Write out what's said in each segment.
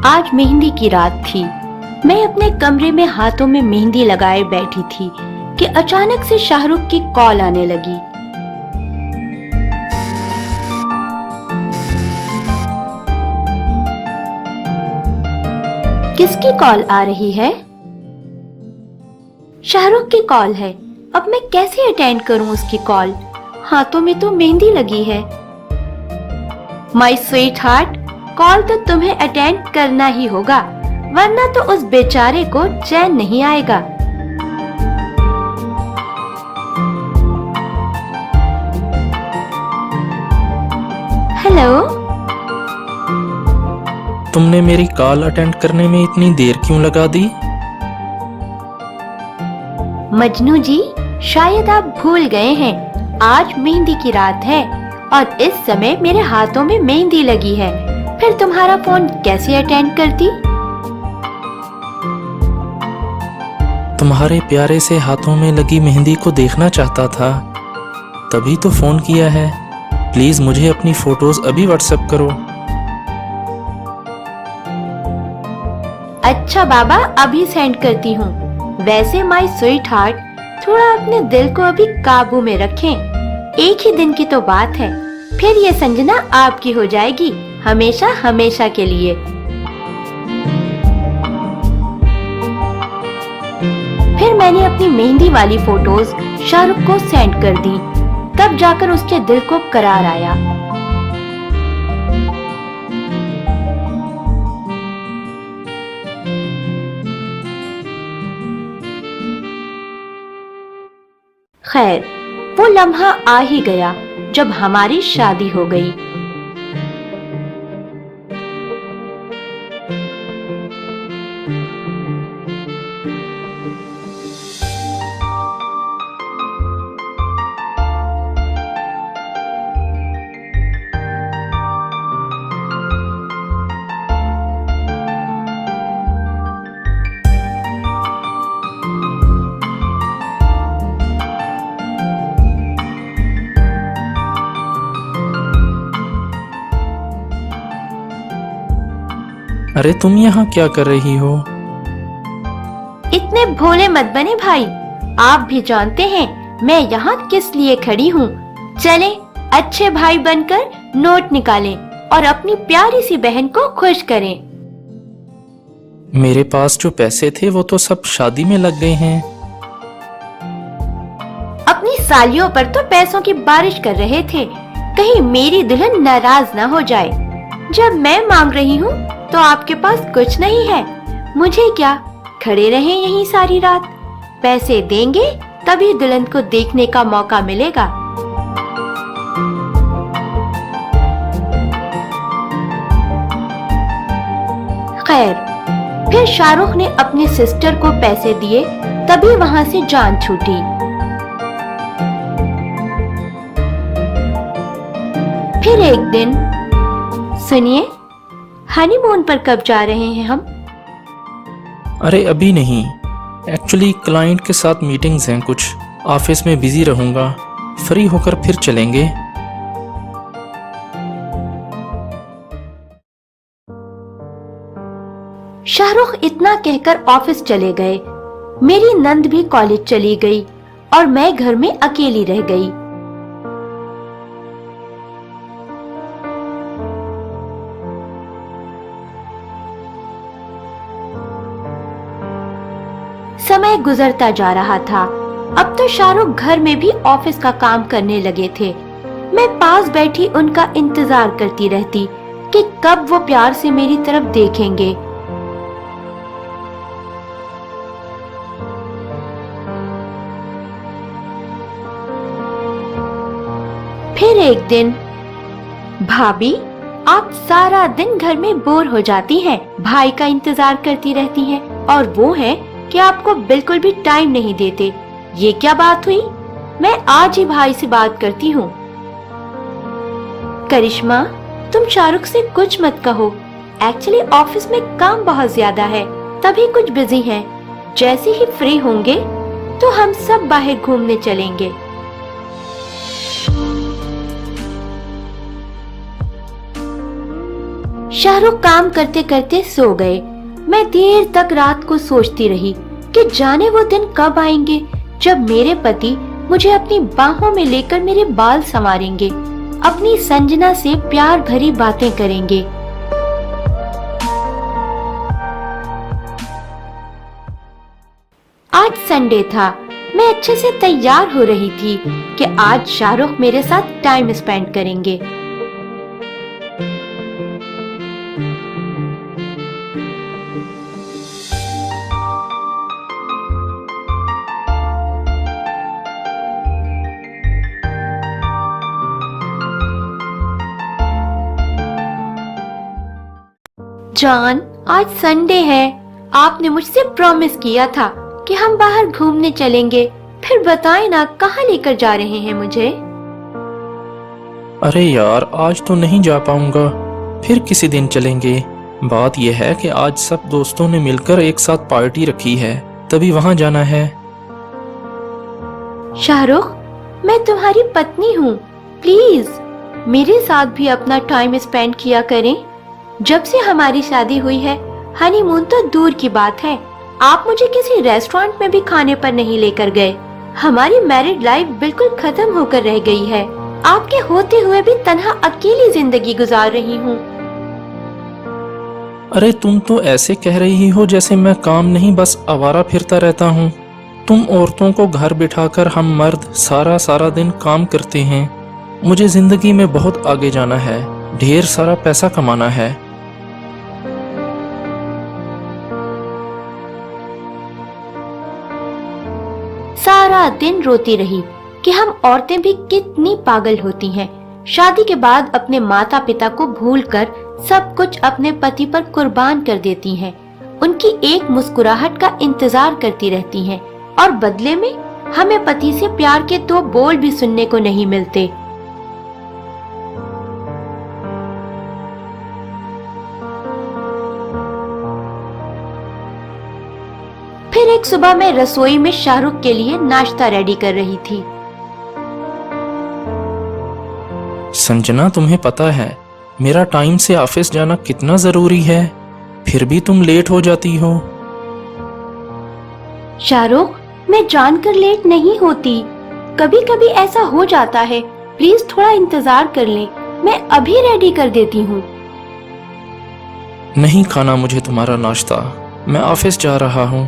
आज मेहंदी की रात थी। मैं अपने कमरे में हाथों में मेहंदी लगाए बैठी थी कि अचानक से शाहरुख की कॉल आने लगी। किसकी कॉल आ रही है? शाहरुख की कॉल है। अब मैं कैसे अटेंड करूं उसकी कॉल? हाथों में तो मेहंदी लगी है। माय स्वीट हार्ट, कॉल तो तुम्हें अटेंड करना ही होगा, वरना तो उस बेचारे को चैन नहीं आएगा। हेलो। तुमने मेरी कॉल अटेंड करने में इतनी देर क्यों लगा दी? मजनू जी, शायद आप भूल गए हैं, आज मेहंदी की रात है और इस समय मेरे हाथों में मेहंदी लगी है। फिर तुम्हारा फोन कैसे अटेंड करती? तुम्हारे प्यारे से हाथों में लगी मेहंदी को देखना चाहता था, तभी तो फोन किया है। प्लीज मुझे अपनी फोटोज अभी व्हाट्सएप करो। अच्छा बाबा, अभी सेंड करती हूँ। वैसे माय स्वीट हार्ट, थोड़ा अपने दिल को अभी काबू में रखें। एक ही दिन की तो बात है, फिर ये संजना आपकी हो जाएगी, हमेशा हमेशा के लिए। फिर मैंने अपनी मेहंदी वाली फोटोज शाहरुख को सेंड कर दी। तब जाकर उसके दिल को करार आया। खैर, वो लम्हा आ ही गया जब हमारी शादी हो गई। अरे तुम यहाँ क्या कर रही हो? इतने भोले मत बने भाई, आप भी जानते हैं मैं यहाँ किस लिए खड़ी हूँ। चलें, अच्छे भाई बनकर नोट निकालें और अपनी प्यारी सी बहन को खुश करें। मेरे पास जो पैसे थे वो तो सब शादी में लग गए हैं। अपनी सालियों पर तो पैसों की बारिश कर रहे थे, कहीं मेरी दुल्हन नाराज ना हो जाए। जब मैं मांग रही हूँ तो आपके पास कुछ नहीं है। मुझे क्या, खड़े रहें यहीं सारी रात। पैसे देंगे तभी दुल्हन को देखने का मौका मिलेगा। खैर, फिर शाहरुख ने अपनी सिस्टर को पैसे दिए, तभी वहां से जान छूटी। फिर एक दिन, सुनिए, हनीमून पर कब जा रहे हैं हम? अरे अभी नहीं, एक्चुअली क्लाइंट के साथ मीटिंग्स हैं कुछ, ऑफिस में बिजी रहूंगा, फ्री होकर फिर चलेंगे। शाहरुख इतना कहकर ऑफिस चले गए। मेरी नंद भी कॉलेज चली गई और मैं घर में अकेली रह गई। समय गुजरता जा रहा था। अब तो शाहरुख घर में भी ऑफिस का काम करने लगे थे। मैं पास बैठी उनका इंतजार करती रहती कि कब वो प्यार से मेरी तरफ देखेंगे। फिर एक दिन, भाभी आप सारा दिन घर में बोर हो जाती हैं, भाई का इंतजार करती रहती हैं और वो है कि आपको बिल्कुल भी टाइम नहीं देते। ये क्या बात हुई? मैं आज ही भाई से बात करती हूँ। करिश्मा, तुम शाहरुख से कुछ मत कहो। एक्चुअली ऑफिस में काम बहुत ज्यादा है, तभी कुछ बिजी हैं। जैसे ही फ्री होंगे तो हम सब बाहर घूमने चलेंगे। शाहरुख काम करते करते सो गए। मैं देर तक रात को सोचती रही कि जाने वो दिन कब आएंगे जब मेरे पति मुझे अपनी बाहों में लेकर मेरे बाल संवारेंगे, अपनी संजना से प्यार भरी बातें करेंगे। आज संडे था। मैं अच्छे से तैयार हो रही थी कि आज शाहरुख मेरे साथ टाइम स्पेंड करेंगे। जॉन, आज संडे है। आपने मुझसे प्रॉमिस किया था कि हम बाहर घूमने चलेंगे। फिर बताएं ना, कहाँ लेकर जा रहे हैं मुझे? अरे यार, आज तो नहीं जा पाऊंगा, फिर किसी दिन चलेंगे। बात यह है कि आज सब दोस्तों ने मिलकर एक साथ पार्टी रखी है, तभी वहां जाना है। शाहरुख, मैं तुम्हारी पत्नी हूँ, प्लीज मेरे साथ भी अपना टाइम स्पेंड किया करें। जब से हमारी शादी हुई है, हनीमून तो दूर की बात है, आप मुझे किसी रेस्टोरेंट में भी खाने पर नहीं लेकर गए। हमारी मैरिड लाइफ बिल्कुल खत्म होकर रह गई है। आपके होते हुए भी तन्हा अकेली जिंदगी गुजार रही हूँ। अरे तुम तो ऐसे कह रही हो जैसे मैं काम नहीं बस आवारा फिरता रहता हूँ। तुम औरतों को घर बिठाकर हम मर्द सारा सारा दिन काम करते हैं। मुझे जिंदगी में बहुत आगे जाना है, ढेर सारा पैसा कमाना है। सारा दिन रोती रही कि हम औरतें भी कितनी पागल होती हैं। शादी के बाद अपने माता पिता को भूलकर सब कुछ अपने पति पर कुर्बान कर देती हैं। उनकी एक मुस्कुराहट का इंतजार करती रहती हैं और बदले में हमें पति से प्यार के 2 बोल भी सुनने को नहीं मिलते। फिर एक सुबह मैं रसोई में शाहरुख के लिए नाश्ता रेडी कर रही थी। संजना, तुम्हें पता है मेरा टाइम से ऑफिस जाना कितना जरूरी है, फिर भी तुम लेट हो जाती हो। शाहरुख, मैं जानकर लेट नहीं होती, कभी कभी ऐसा हो जाता है। प्लीज थोड़ा इंतजार कर लें, मैं अभी रेडी कर देती हूँ। नहीं खाना मुझे तुम्हारा नाश्ता, मैं ऑफिस जा रहा हूँ।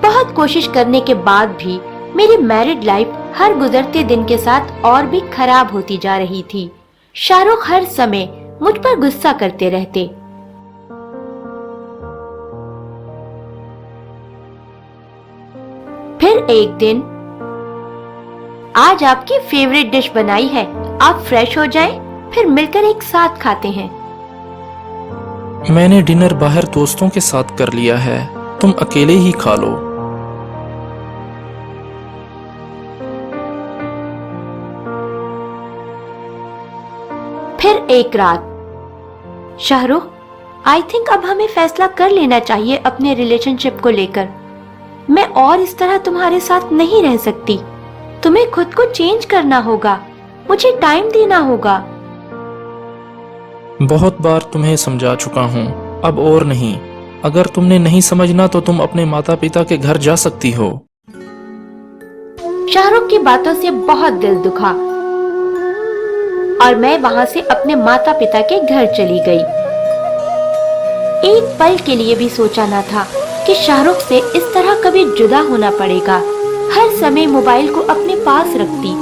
बहुत कोशिश करने के बाद भी मेरी मैरिड लाइफ हर गुजरते दिन के साथ और भी खराब होती जा रही थी। शाहरुख हर समय मुझ पर गुस्सा करते रहते। फिर एक दिन, आज आपकी फेवरेट डिश बनाई है, आप फ्रेश हो जाएं, फिर मिलकर एक साथ खाते हैं। मैंने डिनर बाहर दोस्तों के साथ कर लिया है, तुम अकेले ही खा लो। फिर एक रात, शाहरुख, आई थिंक अब हमें फैसला कर लेना चाहिए अपने रिलेशनशिप को लेकर। मैं और इस तरह तुम्हारे साथ नहीं रह सकती। तुम्हें खुद को चेंज करना होगा, मुझे टाइम देना होगा। बहुत बार तुम्हें समझा चुका हूँ, अब और नहीं। अगर तुमने नहीं समझना तो तुम अपने माता पिता के घर जा सकती हो। शाहरुख की बातों से बहुत दिल दुखा और मैं वहां से अपने माता पिता के घर चली गई। एक पल के लिए भी सोचा न था कि शाहरुख से इस तरह कभी जुदा होना पड़ेगा। हर समय मोबाइल को अपने पास रखती,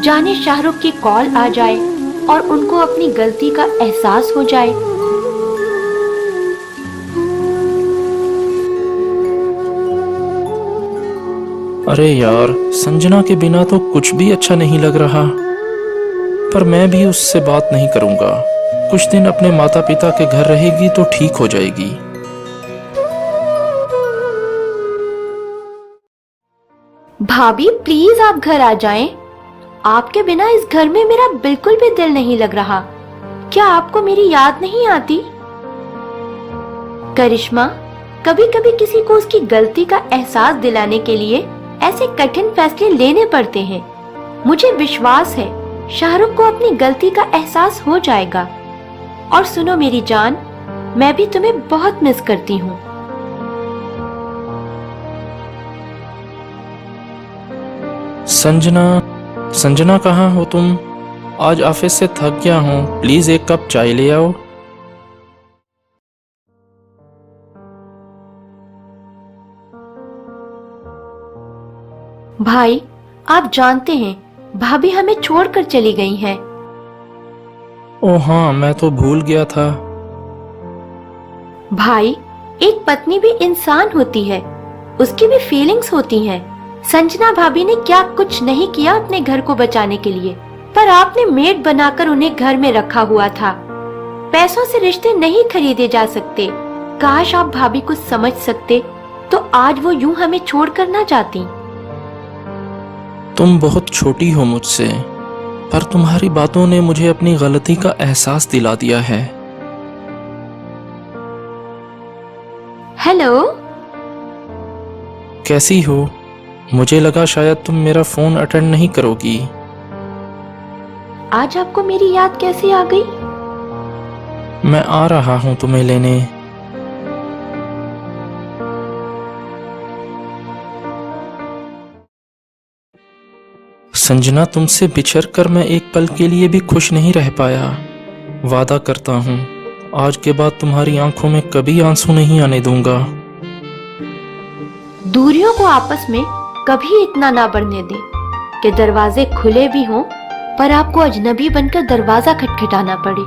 जाने शाहरुख की कॉल आ जाए और उनको अपनी गलती का एहसास हो जाए। अरे यार, संजना के बिना तो कुछ भी अच्छा नहीं लग रहा। पर मैं भी उससे बात नहीं करूंगा। कुछ दिन अपने माता पिता के घर रहेगी तो ठीक हो जाएगी। भाभी प्लीज आप घर आ जाएं। आपके बिना इस घर में मेरा बिल्कुल भी दिल नहीं लग रहा। क्या आपको मेरी याद नहीं आती? करिश्मा, कभी कभी किसी को उसकी गलती का एहसास दिलाने के लिए ऐसे कठिन फैसले लेने पड़ते हैं। मुझे विश्वास है शाहरुख को अपनी गलती का एहसास हो जाएगा। और सुनो मेरी जान, मैं भी तुम्हें बहुत मिस करती हूँ। संजना, संजना कहाँ हो तुम? आज ऑफिस से थक गया हूँ, प्लीज एक कप चाय ले आओ। भाई, आप जानते हैं भाभी हमें छोड़कर चली गई हैं। ओ हाँ, मैं तो भूल गया था। भाई, एक पत्नी भी इंसान होती है, उसकी भी फीलिंग्स होती हैं। संजना भाभी ने क्या कुछ नहीं किया अपने घर को बचाने के लिए, पर आपने मेड बनाकर उन्हें घर में रखा हुआ था। पैसों से रिश्ते नहीं खरीदे जा सकते। काश आप भाभी को समझ सकते तो आज वो यूं हमें छोड़कर ना जाती। तुम बहुत छोटी हो मुझसे, पर तुम्हारी बातों ने मुझे अपनी गलती का एहसास दिला दिया है। हेलो, कैसी हो? मुझे लगा शायद तुम मेरा फोन अटेंड नहीं करोगी। आज आपको मेरी याद कैसे आ गई? मैं आ रहा हूँ तुम्हें लेने। संजना, तुमसे बिछड़ कर मैं एक पल के लिए भी खुश नहीं रह पाया। वादा करता हूँ आज के बाद तुम्हारी आंखों में कभी आंसू नहीं आने दूंगा। दूरियों को आपस में कभी इतना ना बढ़ने दे कि दरवाजे खुले भी हों पर आपको अजनबी बनकर दरवाजा खटखटाना पड़े।